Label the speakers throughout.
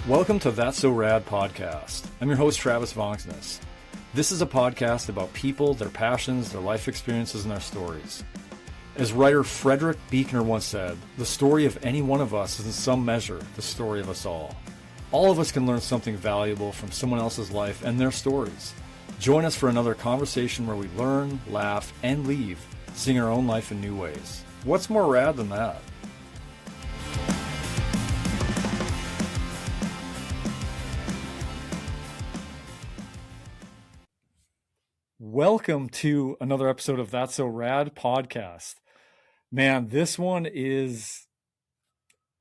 Speaker 1: Welcome to That's So Rad podcast. I'm your host, Travis Vangsnes. This is a podcast about people, their passions, their life experiences, and their stories. As writer Frederick Buechner once said, the story of any one of us is in some measure the story of us all. All of us can learn something valuable from someone else's life and their stories. Join us for another conversation where we learn, laugh, and leave, seeing our own life in new ways. What's more rad than that? Welcome to another episode of That's So Rad podcast. Man, this one is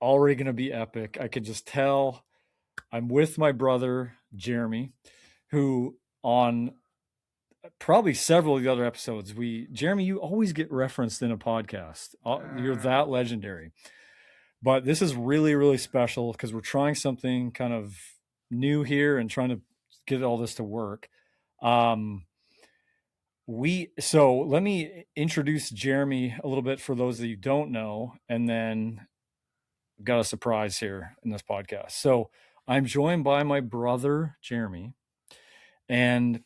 Speaker 1: already going to be epic. I could just tell. I'm with my brother, Jeremy, who on probably several of the other episodes, Jeremy, you always get referenced in a podcast. You're that legendary. But this is really, really special because we're trying something kind of new here and trying to get all this to work. So let me introduce Jeremy a little bit for those that you don't know, and then got a surprise here in this podcast. So I'm joined by my brother, Jeremy. And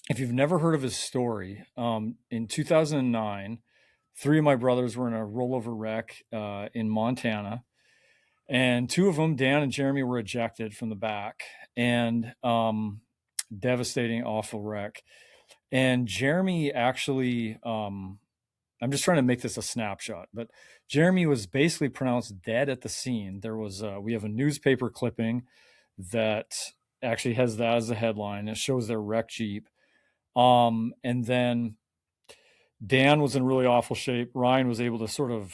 Speaker 1: if you've never heard of his story, in 2009, three of my brothers were in a rollover wreck in Montana. And two of them, Dan and Jeremy, were ejected from the back, and devastating, awful wreck. And Jeremy actually, I'm just trying to make this a snapshot, but Jeremy was basically pronounced dead at the scene. There was, we have a newspaper clipping that actually has that as the headline. It shows their wrecked Jeep. And then Dan was in really awful shape. Ryan was able to sort of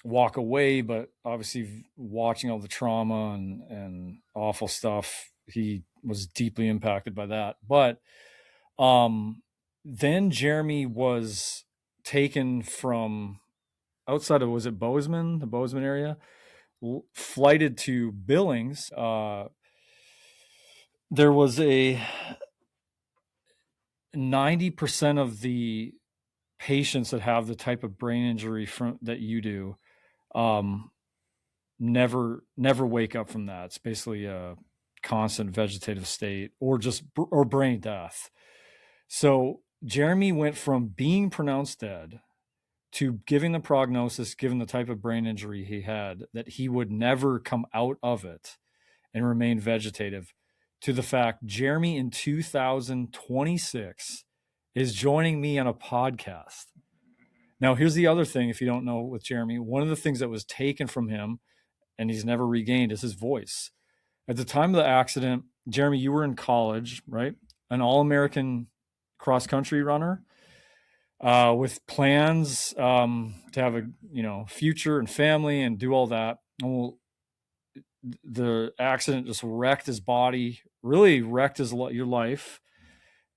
Speaker 1: walk away, but obviously watching all the trauma and awful stuff, he was deeply impacted by that. But then Jeremy was taken from outside of, was it Bozeman, the Bozeman area, flighted to Billings. There was a 90% of the patients that have the type of brain injury that you do, never wake up from that. It's basically a constant vegetative state or brain death. So Jeremy went from being pronounced dead to giving the prognosis, given the type of brain injury he had, that he would never come out of it and remain vegetative, to the fact Jeremy in 2026 is joining me on a podcast. Now, here's the other thing, if you don't know with Jeremy, one of the things that was taken from him and he's never regained is his voice. At the time of the accident, Jeremy, you were in college, right? An all-American cross-country runner with plans to have a future and family and do all that. Well, the accident just wrecked his body, really wrecked your life,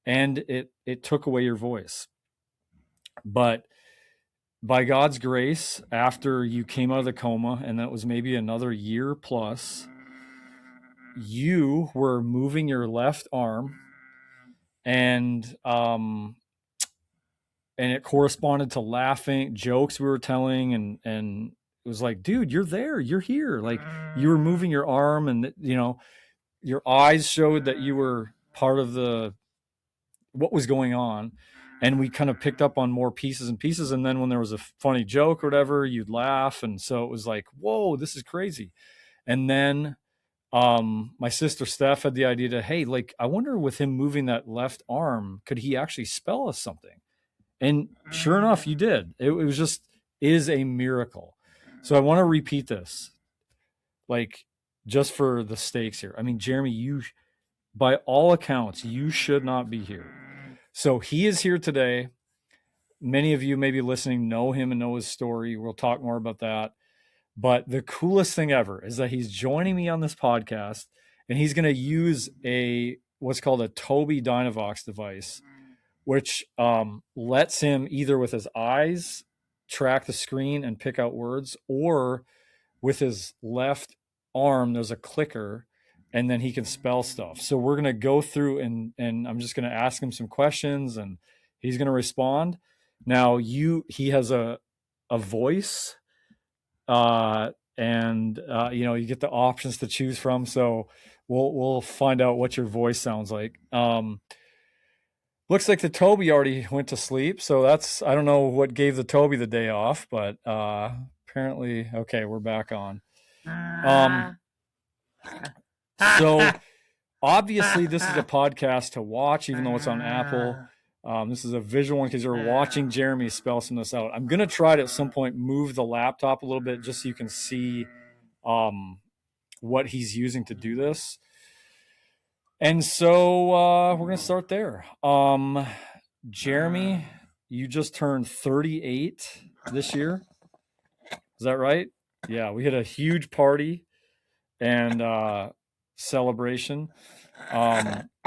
Speaker 1: and it took away your voice. But by God's grace, after you came out of the coma, and that was maybe another year plus, you were moving your left arm, and it corresponded to laughing, jokes we were telling, and it was like, dude, you're there, you're here. Like, you were moving your arm, and your eyes showed that you were part of what was going on. And we kind of picked up on more pieces and pieces. And then when there was a funny joke or whatever, you'd laugh. And so it was like, whoa, this is crazy. And then my sister Steph had the idea to, hey, like, I wonder with him moving that left arm, could he actually spell us something? And sure enough, you did. It is a miracle. So I want to repeat this, like, just for the stakes here. I mean, Jeremy, by all accounts, you should not be here. So he is here today. Many of you maybe listening know him and know his story. We'll talk more about that. But the coolest thing ever is that he's joining me on this podcast, and he's going to use what's called a Tobii Dynavox device, which lets him either with his eyes track the screen and pick out words, or with his left arm, there's a clicker, and then he can spell stuff. So we're going to go through and I'm just going to ask him some questions, and he's going to respond. Now he has a voice and you get the options to choose from. So we'll find out what your voice sounds like. Looks like the Toby already went to sleep, so I don't know what gave the Toby the day off, but apparently, okay, we're back on. So obviously this is a podcast to watch, even though it's on Apple. This is a visual one because you're watching Jeremy spell some of this out. I'm going to try to at some point move the laptop a little bit just so you can see what he's using to do this. And so we're going to start there. Jeremy, you just turned 38 this year. Is that right? Yeah, we had a huge party and celebration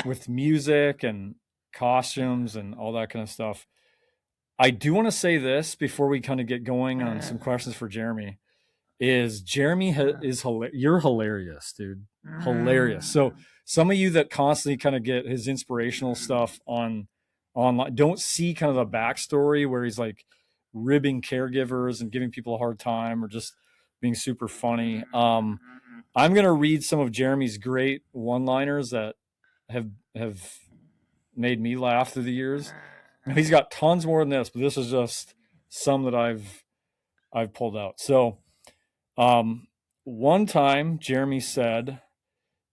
Speaker 1: with music and costumes and all that kind of stuff. I do want to say this before we kind of get going on some questions for Jeremy. Is Jeremy is you're hilarious, dude. Hilarious. So some of you that constantly kind of get his inspirational stuff online don't see kind of the backstory where he's like ribbing caregivers and giving people a hard time or just being super funny. I'm going to read some of Jeremy's great one-liners that have made me laugh through the years. He's got tons more than this, but this is just some that I've pulled out. So one time Jeremy said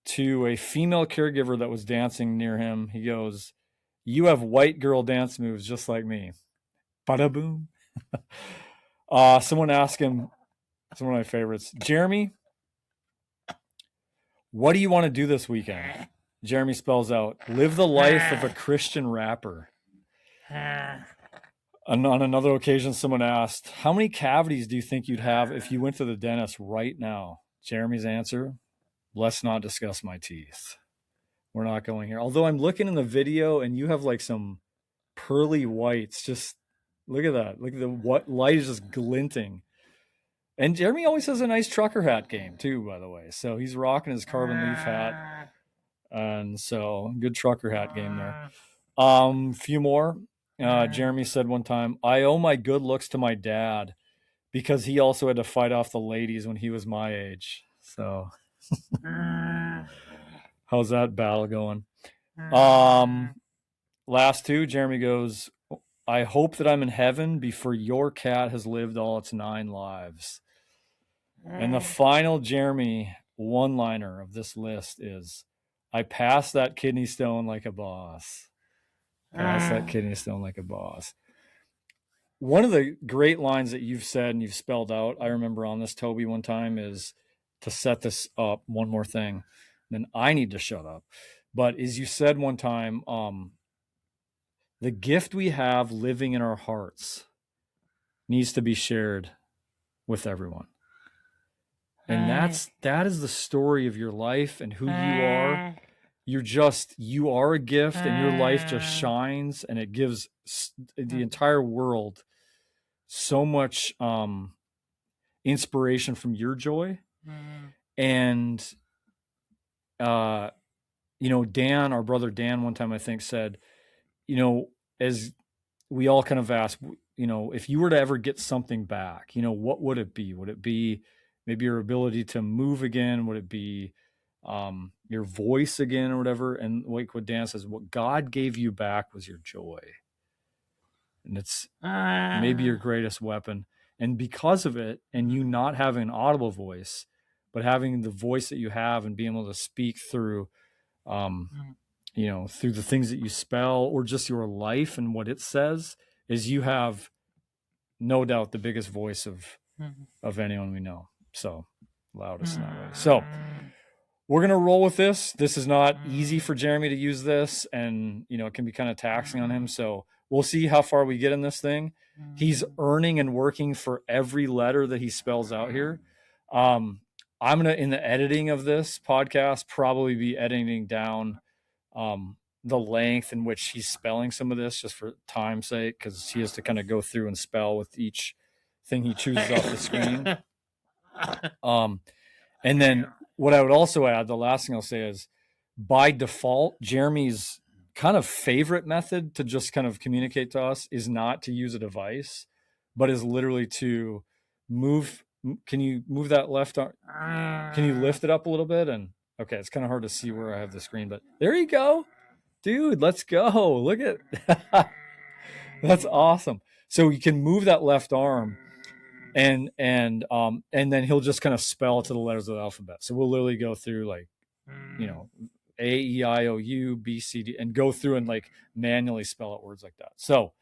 Speaker 1: to a female caregiver that was dancing near him, he goes, "You have white girl dance moves just like me." Bada boom. Someone asked him, it's one of my favorites, "Jeremy, what do you want to do this weekend?" Jeremy spells out, "Live the life of a Christian rapper." And on another occasion, someone asked, "How many cavities do you think you'd have if you went to the dentist right now?" Jeremy's answer, "Let's not discuss my teeth. We're not going here." Although I'm looking in the video and you have like some pearly whites. Just look at that. Look at the what light is just glinting. And Jeremy always has a nice trucker hat game too, by the way. So he's rocking his carbon leaf hat. And so good trucker hat game there. Few more. Jeremy said one time, "I owe my good looks to my dad because he also had to fight off the ladies when he was my age." So how's that battle going? Last two, Jeremy goes, "I hope that I'm in heaven before your cat has lived all its 9 lives." And the final Jeremy one-liner of this list is, "I passed that kidney stone like a boss." Pass that kidney stone like a boss. One of the great lines that you've said and you've spelled out, I remember on this, Toby, one time, is to set this up, one more thing, then I need to shut up. But as you said one time, the gift we have living in our hearts needs to be shared with everyone. And that is the story of your life and who you are. You are a gift, and your life just shines, and it gives the entire world so much inspiration from your joy. And Dan, our brother Dan, one time I think said, as we all kind of asked, if you were to ever get something back, what would it be? Would it be maybe your ability to move again? Would it be your voice again or whatever? And like what Dan says, what God gave you back was your joy. And it's maybe your greatest weapon. And because of it, and you not having an audible voice, but having the voice that you have and being able to speak through, through the things that you spell or just your life and what it says, is you have no doubt the biggest voice of anyone we know. So loudest in that way. So we're going to roll with this. This is not easy for Jeremy to use this, and, it can be kind of taxing on him. So we'll see how far we get in this thing. He's earning and working for every letter that he spells out here. I'm going to, in the editing of this podcast, probably be editing down the length in which he's spelling some of this just for time's sake, because he has to kind of go through and spell with each thing he chooses off the screen. And then what I would also add, the last thing I'll say is, by default, Jeremy's kind of favorite method to just kind of communicate to us is not to use a device, but is literally to move Can you move that left arm? Can you lift it up a little bit? And okay, it's kind of hard to see where I have the screen, but there you go, dude. Let's go. Look at that's awesome. So you can move that left arm, and then he'll just kind of spell to the letters of the alphabet. So we'll literally go through like, you know, A, E, I, O, U, B, C, D, and go through and like manually spell out words like that. So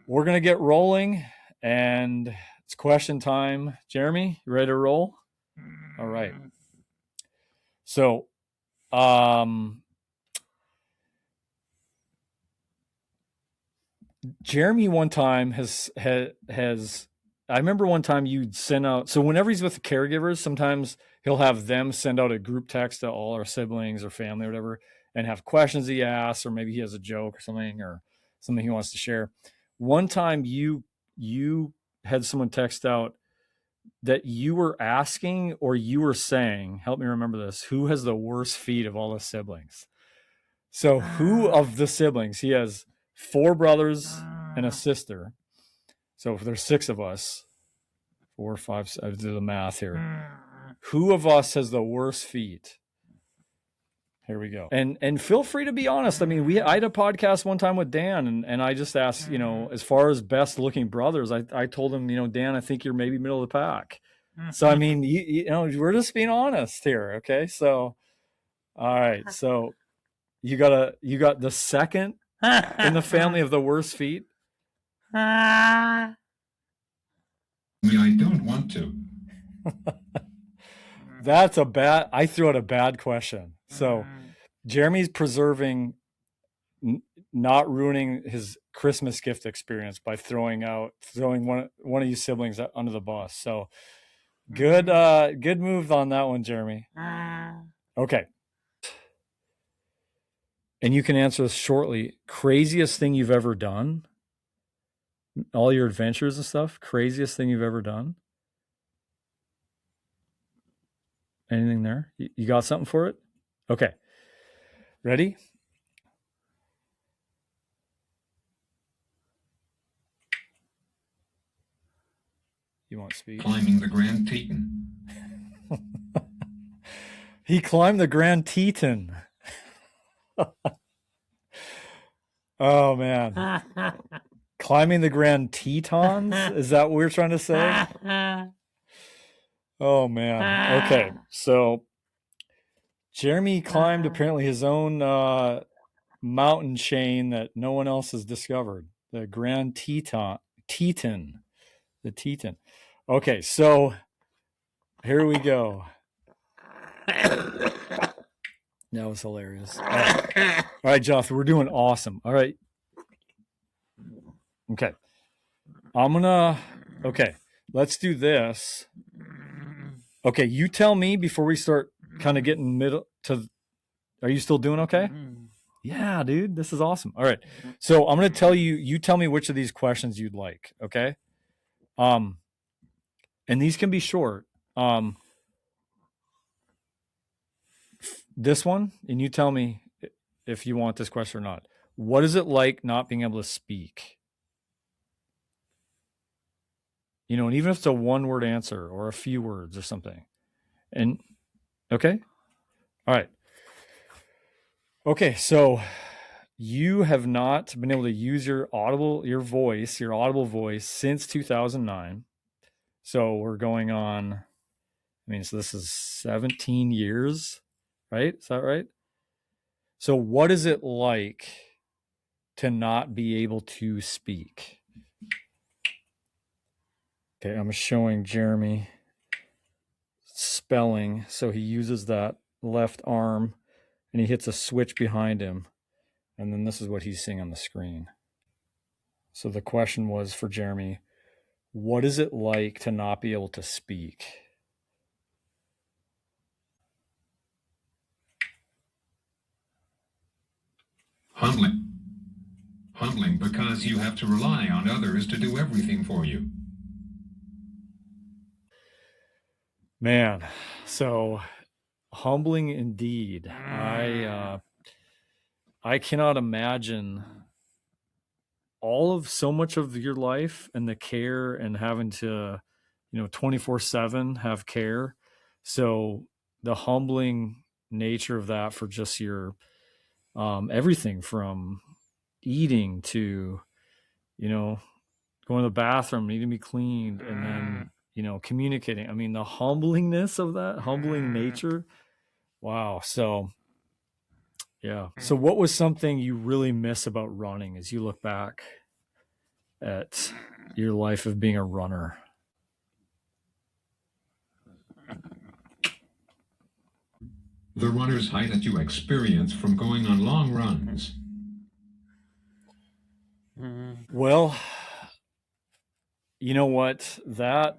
Speaker 1: we're going to get rolling, and it's question time. Jeremy, you ready to roll? All right. So, Jeremy one time has, I remember one time you'd send out, so whenever he's with the caregivers, sometimes he'll have them send out a group text to all our siblings or family or whatever, and have questions he asks, or maybe he has a joke or something he wants to share. One time you had someone text out that you were asking, or you were saying, help me remember this, who has the worst feet of all the siblings? So who of the siblings, he has 4 brothers and a sister. So if there's 6 of us, 4, 5, I do the math here. Who of us has the worst feet? Here we go. And feel free to be honest. I mean, I had a podcast one time with Dan, and I just asked, you know, as far as best looking brothers, I told him, you know, Dan, I think you're maybe middle of the pack. So, I mean, you know, we're just being honest here. Okay. So, all right. So you got the second in the family of the worst feet.
Speaker 2: I don't want to.
Speaker 1: That's I threw out a bad question. So Jeremy's preserving, not ruining his Christmas gift experience by throwing one of you siblings under the bus. So good move on that one, Jeremy. Okay. And you can answer this shortly. Craziest thing you've ever done? All your adventures and stuff? Craziest thing you've ever done? Anything there? You got something for it? Okay. Ready? You want speed?
Speaker 2: Climbing the Grand Teton.
Speaker 1: He climbed the Grand Teton. Oh, man. Climbing the Grand Tetons? Is that what we're trying to say? Oh, man. Okay. So Jeremy climbed apparently his own mountain chain that no one else has discovered. The Grand Teton. The Teton. Okay. So here we go. That was hilarious. All right, Joff, we're doing awesome. All right. Okay. Okay, let's do this. Okay, you tell me before we start kind of getting middle to, are you still doing okay? Yeah, dude, this is awesome. All right. So I'm going to tell you tell me which of these questions you'd like. Okay. And these can be short. This one, and you tell me if you want this question or not. What is it like not being able to speak? You know, and even if it's a 1-word answer or a few words or something. And okay. All right. Okay. So you have not been able to use your audible voice since 2009. So we're going on, I mean, so this is 17 years, right? Is that right? So what is it like to not be able to speak? Okay, I'm showing Jeremy spelling. So he uses that left arm and he hits a switch behind him. And then this is what he's seeing on the screen. So the question was for Jeremy, what is it like to not be able to speak?
Speaker 2: Humbling because you have to rely on others to do everything for you.
Speaker 1: Man, so humbling indeed. I cannot imagine so much of your life and the care and having to 24/7 have care. So the humbling nature of that for just your everything from eating to, going to the bathroom, needing to be cleaned, and then, communicating. I mean, the humblingness of that, humbling nature. Wow. So, yeah. So, what was something you really miss about running as you look back at your life of being a runner?
Speaker 2: The runner's high that you experience from going on long runs.
Speaker 1: Well, you know what? I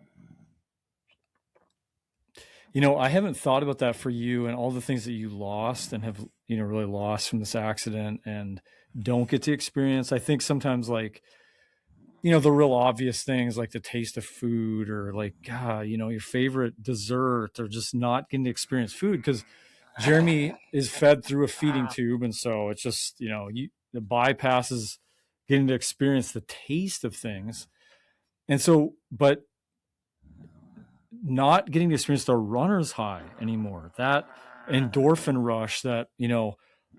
Speaker 1: haven't thought about that for you and all the things that you lost and have, really lost from this accident and don't get to experience. I think sometimes, like, the real obvious things like the taste of food or like, your favorite dessert, or just not getting to experience food because Jeremy is fed through a feeding tube. And so it's just, the bypasses getting to experience the taste of things. And so, but not getting to experience the runner's high anymore, that endorphin rush that,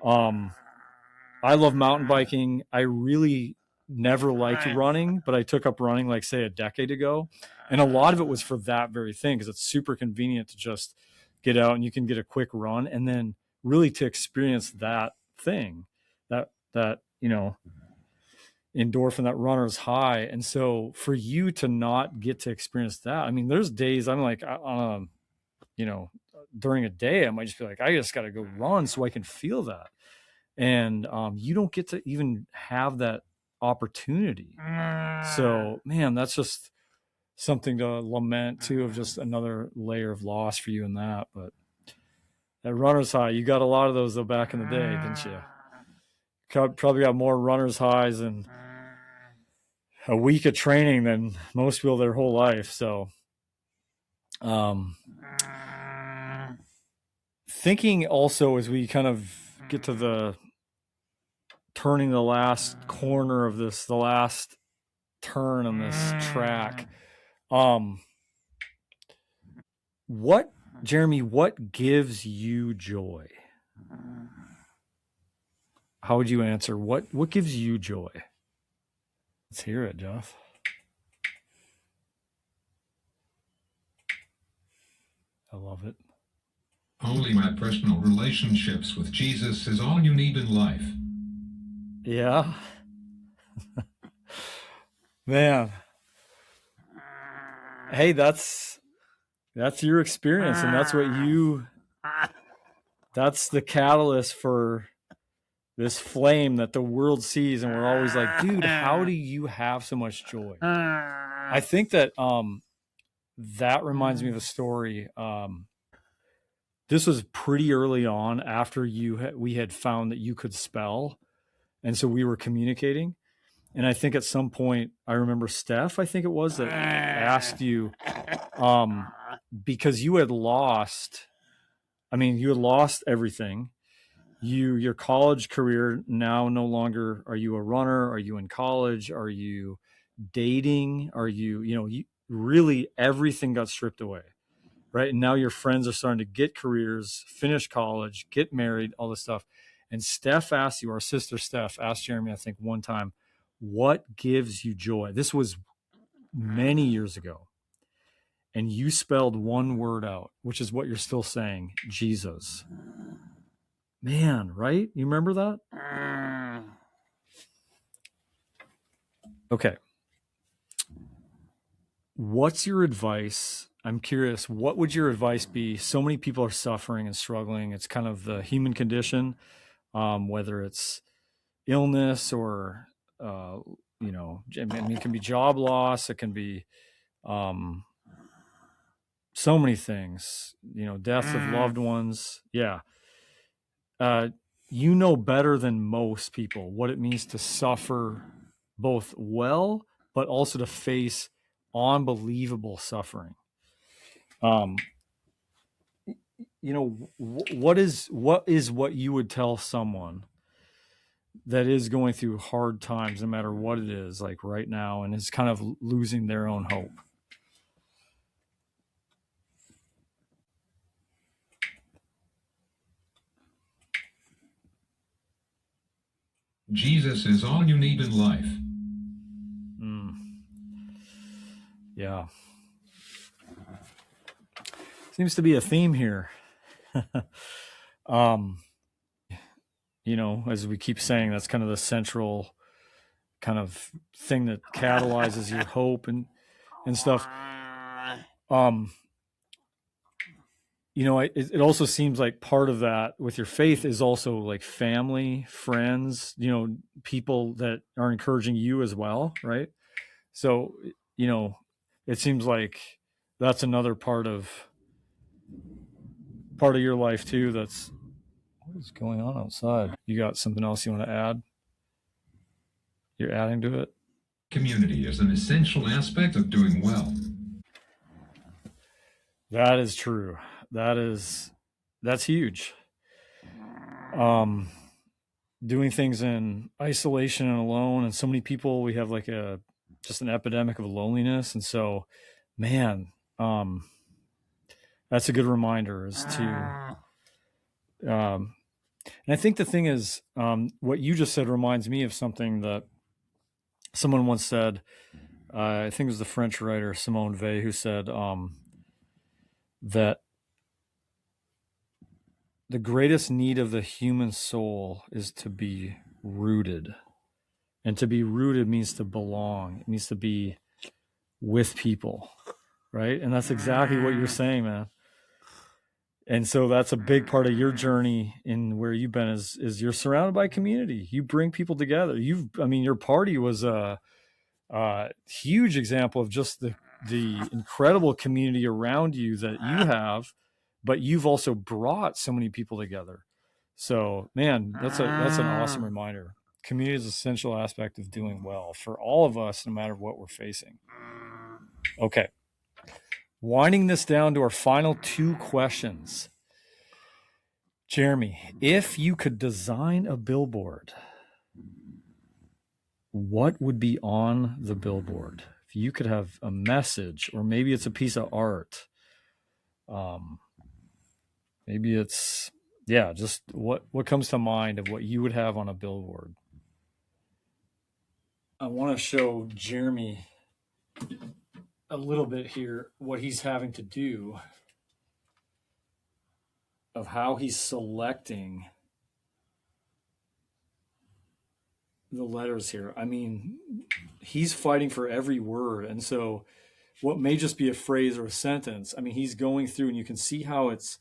Speaker 1: I love mountain biking. I really never liked running, but I took up running, like, say, a decade ago. And a lot of it was for that very thing, because it's super convenient to just get out and you can get a quick run and then really to experience that thing, that endorphin, that runner's high. And so for you to not get to experience that, I mean, there's days I'm like, during a day, I might just be like, I just got to go run so I can feel that. And you don't get to even have that opportunity. So, man, that's just something to lament too, of just another layer of loss for you in that. But at runner's high, you got a lot of those though back in the day, didn't you? Probably got more runner's highs and a week of training than most people their whole life. So, thinking also as we kind of get to the turning the last corner of this, the last turn on this track, Jeremy, what gives you joy? How would you answer? What gives you joy? Let's hear it, Jeff. I love it.
Speaker 2: Only my personal relationships with Jesus is all you need in life.
Speaker 1: Yeah. Man. Hey, that's your experience, and that's the catalyst for this flame that the world sees, and we're always like, dude, how do you have so much joy? I think that that reminds me of a story. This was pretty early on after we had found that you could spell, and so we were communicating. And I think at some point, I remember Steph, I think it was, that asked you, because you had lost everything. Your college career, now no longer are you a runner? Are you in college? Are you dating? Are you really everything got stripped away, right? And now your friends are starting to get careers, finish college, get married, all this stuff. And Steph asked you, our sister Steph asked Jeremy, I think one time, what gives you joy? This was many years ago. And you spelled one word out, which is what you're still saying, Jesus. Man, right? You remember that? Okay. What's your advice? I'm curious, what would your advice be? So many people are suffering and struggling. It's kind of the human condition, whether it's illness or, it can be job loss. It can be so many things, death of loved ones. Yeah. You know better than most people what it means to suffer both well, but also to face unbelievable suffering. What is what you would tell someone that is going through hard times, no matter what it is, like right now, and is kind of losing their own hope?
Speaker 2: Jesus is all you need in life.
Speaker 1: Yeah. Seems to be a theme here. You know, as we keep saying, that's kind of the central kind of thing that catalyzes your hope and stuff. You know, it also seems like part of that with your faith is also like family, friends, you know, people that are encouraging you as well, right? So, you know, it seems like that's another part of your life too. That's what is going on outside. You got something else you want to add? You're adding to it?
Speaker 2: Community is an essential aspect of doing well.
Speaker 1: That is true. That's huge. Doing things in isolation and alone, and so many people, we have like just an epidemic of loneliness, and so, man, that's a good reminder is to, and I think the thing is, what you just said reminds me of something that someone once said. I think it was the French writer Simone Weil who said that the greatest need of the human soul is to be rooted. And to be rooted means to belong. It means to be with people, right? And that's exactly what you're saying, man. And so that's a big part of your journey in where you've been is you're surrounded by community. You bring people together. Your party was a huge example of just the incredible community around you that you have, but you've also brought so many people together. So, man, that's an awesome reminder. Community is an essential aspect of doing well for all of us, no matter what we're facing. Okay. Winding this down to our final two questions. Jeremy, if you could design a billboard, what would be on the billboard? If you could have a message, or maybe it's a piece of art, maybe it's, just what comes to mind of what you would have on a billboard? I want to show Jeremy a little bit here what he's having to do, of how he's selecting the letters here. I mean, he's fighting for every word. And so what may just be a phrase or a sentence, I mean, he's going through and you can see how it's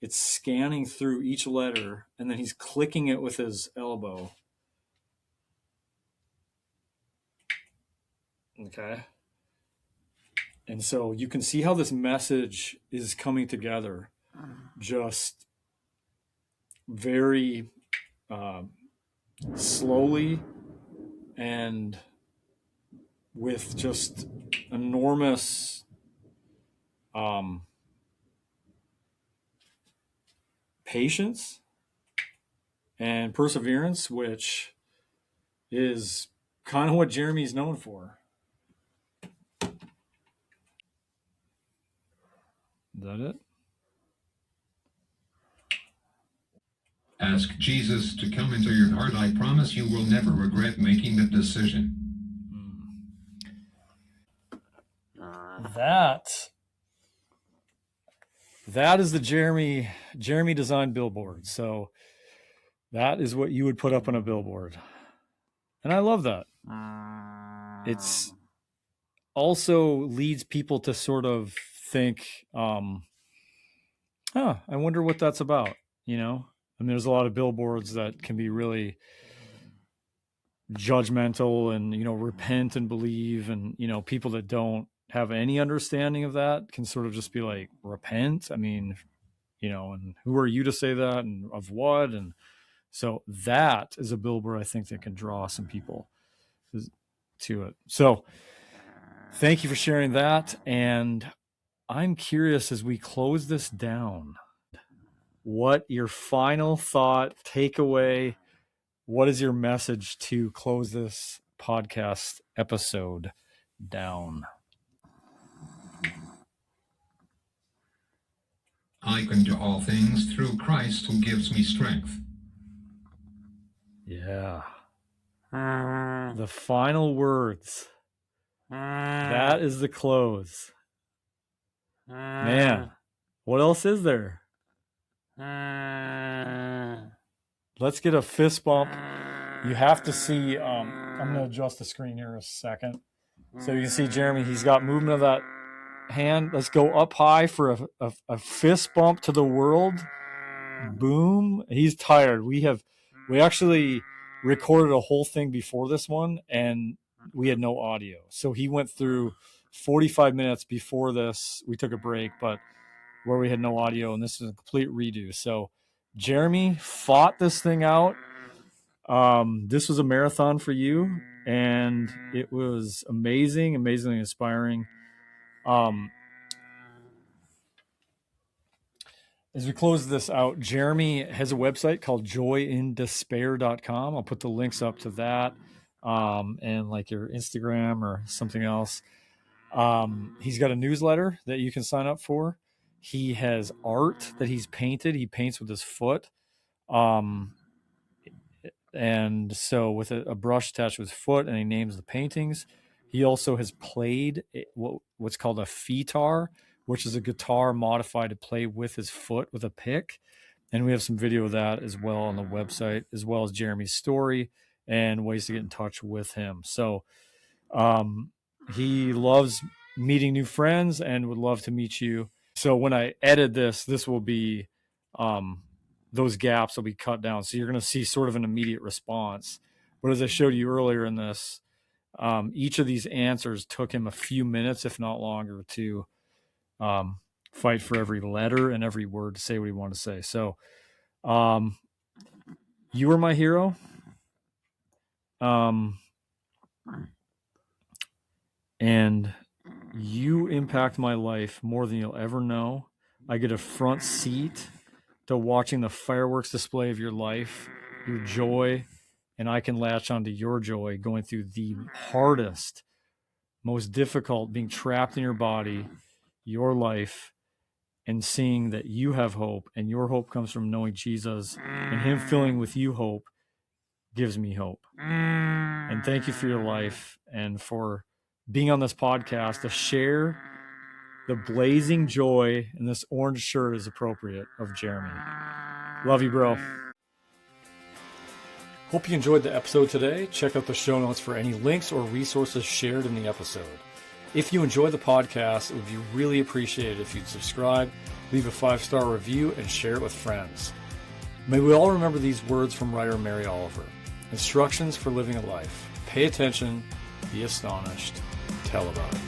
Speaker 1: scanning through each letter, and then he's clicking it with his elbow. Okay. And so you can see how this message is coming together, just very slowly and with just enormous patience and perseverance, which is kind of what Jeremy's known for. Is that it?
Speaker 2: Ask Jesus to come into your heart. I promise you will never regret making that decision.
Speaker 1: That is the Jeremy designed billboard. So that is what you would put up on a billboard. And I love that. It's also leads people to sort of think, I wonder what that's about, you know? I mean, there's a lot of billboards that can be really judgmental and, you know, repent and believe. And, you know, people that don't have any understanding of that can sort of just be like, repent? I mean, you know, and who are you to say that, and of what? And so that is a billboard, I think, that can draw some people to it. So thank you for sharing that. And I'm curious, as we close this down, what your final thought, takeaway, what is your message to close this podcast episode down?
Speaker 2: I can do all things through Christ who gives me strength.
Speaker 1: Yeah. The final words. That is the close. Man, what else is there? Let's get a fist bump. You have to see, I'm going to adjust the screen here a second. So you can see Jeremy, he's got movement of that hand. Let's go up high for a fist bump to the world. Boom. He's tired. We actually recorded a whole thing before this one and we had no audio. So he went through 45 minutes before this. We took a break, but where we had no audio, and this is a complete redo. So Jeremy fought this thing out. This was a marathon for you, and it was amazing, amazingly inspiring. As we close this out, Jeremy has a website called joyindespair.com. I'll put the links up to that, and like your Instagram or something else. He's got a newsletter that you can sign up for. He has art that he's painted. He paints with his foot. And so with a brush attached to his foot, and he names the paintings. He also has played what's called a fitar, which is a guitar modified to play with his foot with a pick. And we have some video of that as well on the website, as well as Jeremy's story and ways to get in touch with him. So he loves meeting new friends and would love to meet you. So when I edit this will be, those gaps will be cut down. So you're going to see sort of an immediate response. But as I showed you earlier in this, each of these answers took him a few minutes, if not longer, to fight for every letter and every word to say what he wanted to say. So you were my hero. And you impact my life more than you'll ever know. I get a front seat to watching the fireworks display of your life, your joy, and I can latch onto your joy going through the hardest, most difficult, being trapped in your body, your life, and seeing that you have hope, and your hope comes from knowing Jesus, and him filling with you hope gives me hope. And thank you for your life and for being on this podcast to share the blazing joy, and this orange shirt is appropriate, of Jeremy. Love you, bro. Hope you enjoyed the episode today. Check out the show notes for any links or resources shared in the episode. If you enjoy the podcast, it would be really appreciated if you'd subscribe, leave a 5-star review, and share it with friends. May we all remember these words from writer Mary Oliver. Instructions for living a life. Pay attention, be astonished, tell about it.